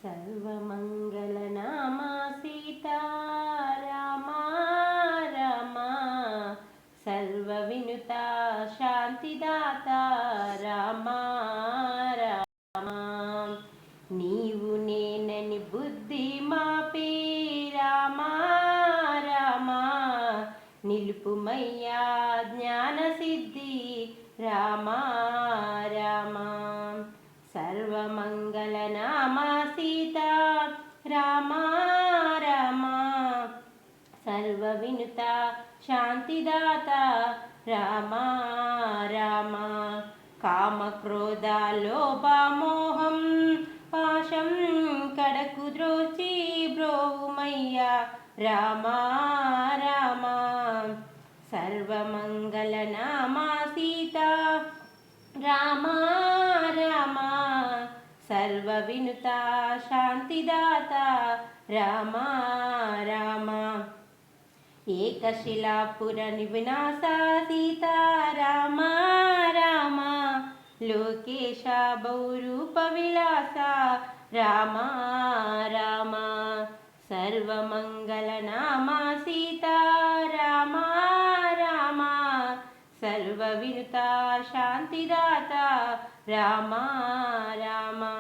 सर्वमङ्गलनामा सीता रामा रामा सर्वविनुता शान्तिदाता रामा रामा नीवु नेननि बुद्धि मापे रामा रामा निलुपुमय्या ज्ञानसिद्धि रामा रामा सर्वमङ्गलनामा सीता रामा रामा सर्वविनुता शान्तिदाता रामा रामा कामक्रोधालोभमोहं पाशं कड़कुद्रोची ब्रोवुमय्या रामा रामा सर्वमङ्गलनामा सीता रामा रामा सर्वविनुता शान्तिदाता रामा रामा एकशिलापुरनिविनाशा सीता रामा रामा लोकेशा बहुरूपविलासा रामा रामा सर्वमङ्गलनामा सीता रामा रामा सर्वविनुता शान्तिदाता रामा रामा।